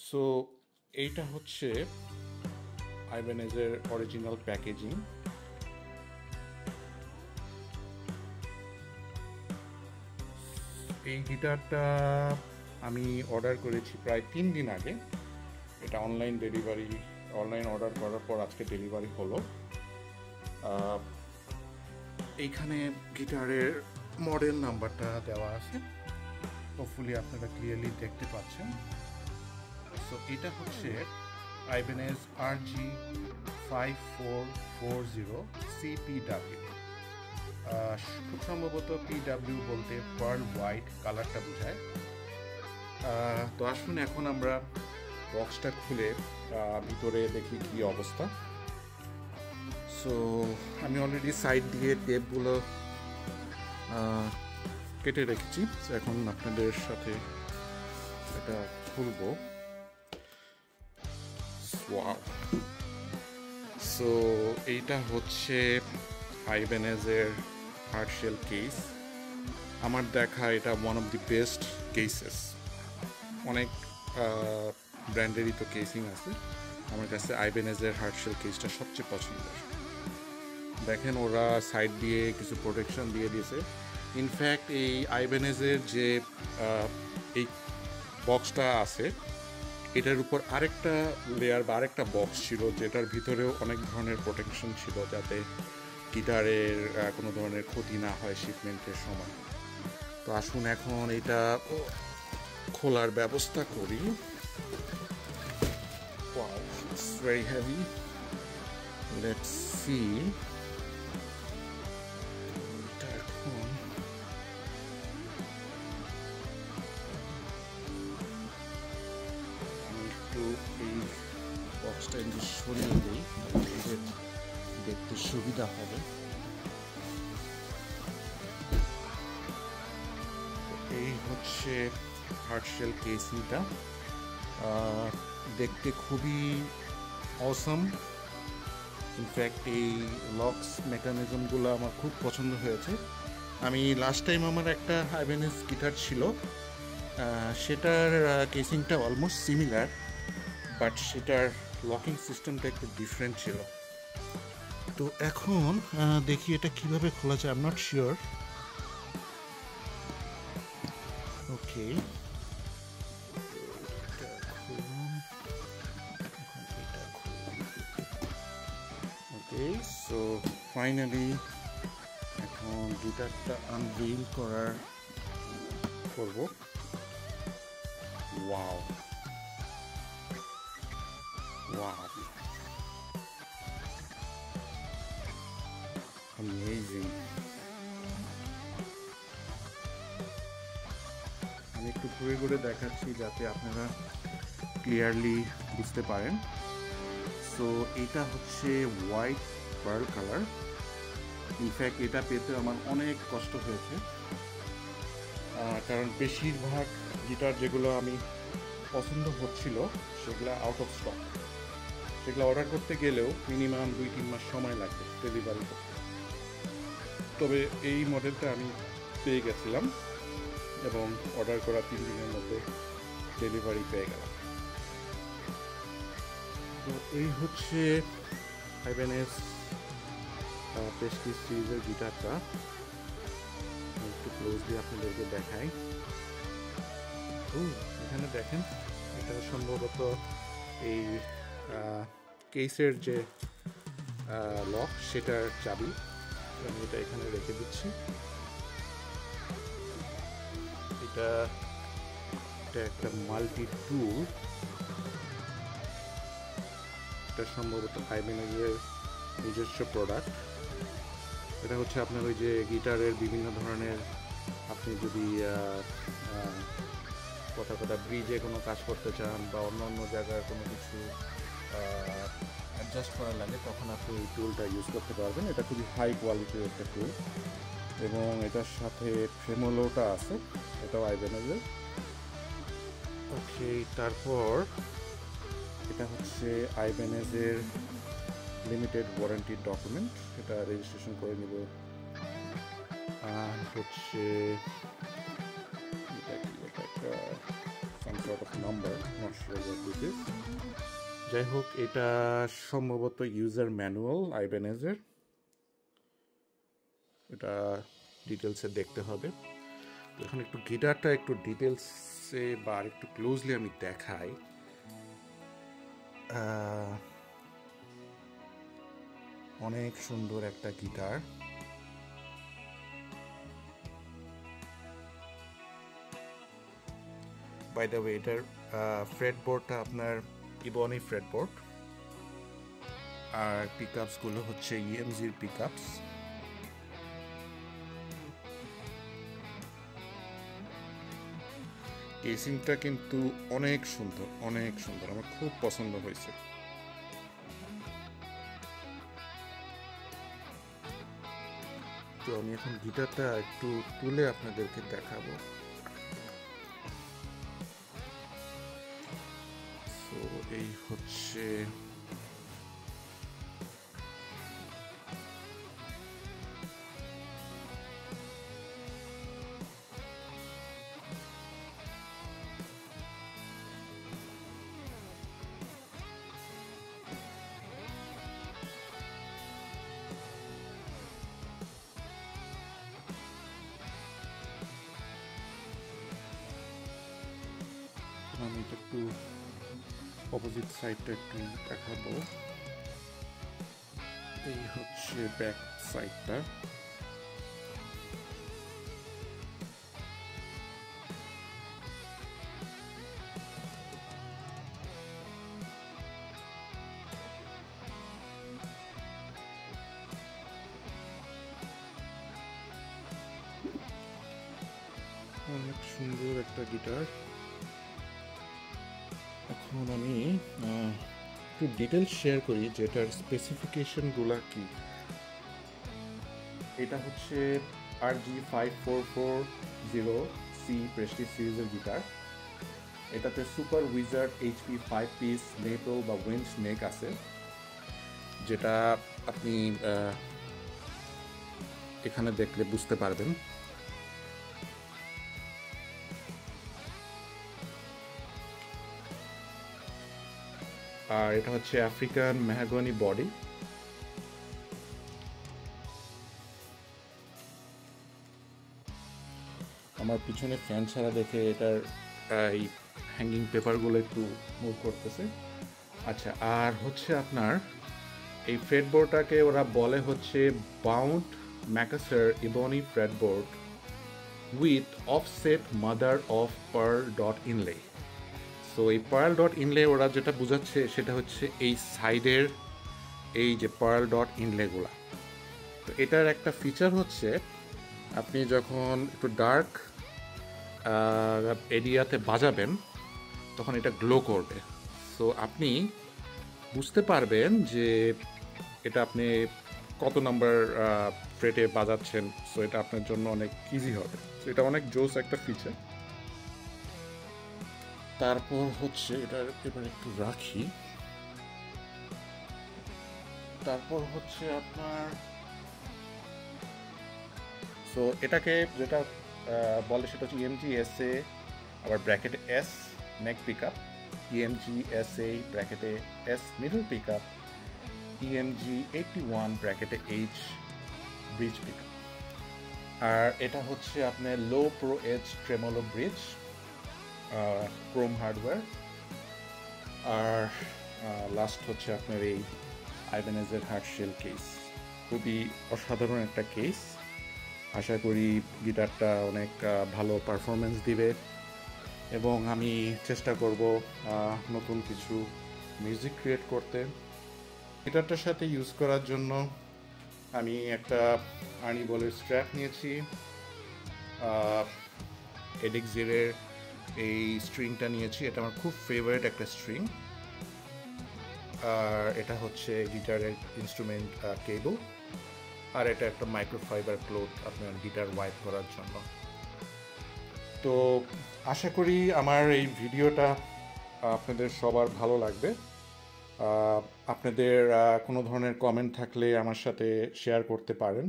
So এইটা হচ্ছে আইবেনেজের original packaging. এই গিটারটা আমি অর্ডার করেছি প্রায় 3 দিন আগে। এটা অনলাইন অর্ডার করার পর আজকে ডেলিভারি হলো। এইখানে গিটারের মডেল নাম্বারটা দেওয়া আছে, হোপফুলি আপনারা ক্লিয়ারলি দেখতে পাচ্ছেন। সো এটা হচ্ছে আইবেনেজ RG5440 CPW। খুব সম্ভবত PW বলতে পার্ল হোয়াইট কালারটা বোঝায়। তো আসুন এখন আমরা বক্সটা খুলে ভিতরে দেখি কি অবস্থা। সো আমি অলরেডি সাইড দিয়ে টেপগুলো কেটে রেখেছি। এখন আপনাদের সাথে এটা খুলবো। সো এইটা হচ্ছে আইবেনেজের হার্ডশেল কেস। আমার দেখা এটা one of the best cases. অনেক ব্র্যান্ডেরই তো কেসিং আছে, আমার কাছে আইবেনেজের হার্ডশেল কেসটা সবচেয়ে পছন্দের। দেখেন ওরা সাইড দিয়ে কিছু প্রোটেকশন দিয়ে দিয়েছে। ইনফ্যাক্ট এই আইবেনেজের যে এই বক্সটা আছে এটার উপর আরেকটা লেয়ার বা আরেকটা বক্স ছিল, যেটার ভিতরেও অনেক ধরনের প্রোটেকশন ছিল যাতে গিটারের কোনো ধরনের ক্ষতি না হয় শিপমেন্টের সময়। তো আসুন এখন এটা খোলার ব্যবস্থা করি। Wow, it's very heavy. Let's see. এখন আমি একটু এই বক্সটা একটু সরিয়ে দিই, দেখতে সুবিধা হবে। এই হচ্ছে হার্ডশেল কেসিংটা, দেখতে খুবই অসম। ইনফ্যাক্ট এই লক্স মেকানিজমগুলো আমার খুব পছন্দ হয়েছে। আমি লাস্ট টাইম আমার একটা আইবেনেজ গিটার ছিল, সেটার কেসিংটা অলমোস্ট সিমিলার, বাট সেটার লকিং সিস্টেমটা একটু ডিফারেন্ট ছিল। তো এখন দেখি এটা কিভাবে খোলা যায়। I am not sure. Okay, so finally এখন গিটারটা আনভিল করব। Wow wow, amazing. আমি একটু ঘুরে ঘুরে দেখাচ্ছি যাতে আপনারা ক্লিয়ারলি বুঝতে পারেন। সো এটা হচ্ছে হোয়াইট পার্ল কালার। ইনফ্যাক্ট এটা পেতে আমার অনেক কষ্ট হয়েছে, কারণ বেশিরভাগ গিটার যেগুলো আমি পছন্দ হচ্ছিল সেগুলো আউট অফ স্টক। সেগুলো অর্ডার করতে গেলেও মিনিমাম 2-3 মাস সময় লাগবে ডেলিভারি করতে। তবে এই মডেলটা আমি পেয়ে গেছিলাম এবং অর্ডার করা 3 দিনের মধ্যে ডেলিভারি পেয়ে গেলাম। তো এই হচ্ছে আইবেনেজ প্রেস্টিজ সিরিজের গিটারটা। একটু ক্লোজলি আপনাদেরকে দেখাই। এখানে দেখেন, এটা সম্ভবত এই কেসের যে লক সেটার চাবি। আমি এটা এখানে রেখে দিচ্ছি। এটা একটা মাল্টি টুল। এটা সম্ভবত আইবেনেজের নিজস্ব প্রোডাক্ট। এটা হচ্ছে আপনার ওই যে গিটারের বিভিন্ন ধরনের, আপনি যদি কথা ব্রিজে কোনো কাজ করতে চান বা অন্য জায়গায় কোনো কিছু অ্যাডজাস্ট করা লাগে, তখন আপনি এই টুলটা ইউজ করতে পারবেন। এটা খুবই হাই কোয়ালিটির একটা টুল এবং এটার সাথে ট্রেমোলোটা আছে, এটাও আইবেনেজের। ওকে, তারপর এটা হচ্ছে আইবেনেজের লিমিটেড ওয়ারেন্টি ডকুমেন্ট, এটা রেজিস্ট্রেশন করে নিব। আর হচ্ছে এটা কি, এটা একটা some sort of number, not sure what this is. যাই হোক, এটা সম্ভবত ইউজার ম্যানুয়াল আইবেনেজের, এটা ডিটেলসে দেখতে হবে। তো এখন একটু গিটারটা একটু ডিটেলসে বা আর একটু ক্লোজলি আমি দেখাই। অনেক সুন্দর একটা গিটার। বাই দ্য ওয়ে, এটার ফ্রেটবোর্ডটা আপনার ইবনি ফ্রেটবোর্ড, আর পিকআপসগুলো হচ্ছে ইএমজির পিকআপস। কেসিংটা কিন্তু অনেক সুন্দর, অনেক সুন্দর, আমার খুব পছন্দ হয়েছে। তো আমি এখন গিটারটা একটু তুলে আপনাদেরকে দেখাবো। তো এই হচ্ছে আমি একটু অপোজিট সাইডটা একটু দেখাবো। এই হচ্ছে ব্যাক সাইডটা। অনেক সুন্দর একটা গিটার। এখন আমি একটু ডিটেলস শেয়ার করি যেটার স্পেসিফিকেশনগুলো কি। এটা হচ্ছে RG5440C প্রেস্টিজ সিরিজের গিটার। এটাতে super wizard HP 5 piece maple বা উইন্ড নেক আছে, যেটা আপনি এখানে দেখলে বুঝতে পারবেন। আর এটা হচ্ছে আফ্রিকান মেহগনি বডি। আমার পিছনে ফ্যান ছাড়া দেখে এটার এই হ্যাঙ্গিং পেপারগুলো একটু মুভ করতেছে। আচ্ছা, আর হচ্ছে আপনার এই ফ্রেটবোর্ডটাকে ওরা বলে হচ্ছে bound Macassar ebony fretboard with offset mother of pearl dot inlay. So এই পার্ল ডট ইনলে ওরা যেটা বোঝাচ্ছে সেটা হচ্ছে এই সাইডের এই যে পার্ল ডট ইনলেগুলা। তো এটার একটা ফিচার হচ্ছে আপনি যখন একটু ডার্ক এরিয়াতে বাজাবেন তখন এটা গ্লো করবে। সো আপনি বুঝতে পারবেন যে এটা আপনি কত নাম্বার ফ্রেটে বাজাচ্ছেন। সো এটা আপনার জন্য অনেক ইজি হবে। সো এটা অনেক জোস একটা ফিচার। তারপর হচ্ছে এটা এবার একটু রাখি। তারপর হচ্ছে আপনার সো এটাকে যেটা বলে সেটা হচ্ছে EMG-SA আবার ব্র্যাকেটে S নেক পিকআপ, EMG-SA ব্র্যাকেটে S মিডল পিকআপ, EMG-81 ব্র্যাকেটে H ব্রিজ পিকআপ। আর এটা হচ্ছে আপনার low pro edge tremolo bridge, chrome hardware. আর লাস্ট হচ্ছে আপনার এই আইবেনেজের হার্টশেল কেস। খুবই অসাধারণ একটা কেস। আশা করি গিটারটা অনেক ভালো পারফরমেন্স দিবে এবং আমি চেষ্টা করব নতুন কিছু মিউজিক ক্রিয়েট করতে। গিটারটার সাথে ইউজ করার জন্য আমি একটা আর্নি বলের স্ট্র্যাপ নিয়েছি, এডিক্সিরের এই স্ট্রিংটা নিয়েছি, এটা আমার খুব ফেভারিট একটা স্ট্রিং। আর এটা হচ্ছে গিটারের ইনস্ট্রুমেন্ট কেবল, আর এটা একটা মাইক্রোফাইবার ক্লোথ আপনার গিটার ওয়াইপ করার জন্য। তো আশা করি আমার এই ভিডিওটা আপনাদের সবার ভালো লাগবে। আপনাদের কোনো ধরনের কমেন্ট থাকলে আমার সাথে শেয়ার করতে পারেন।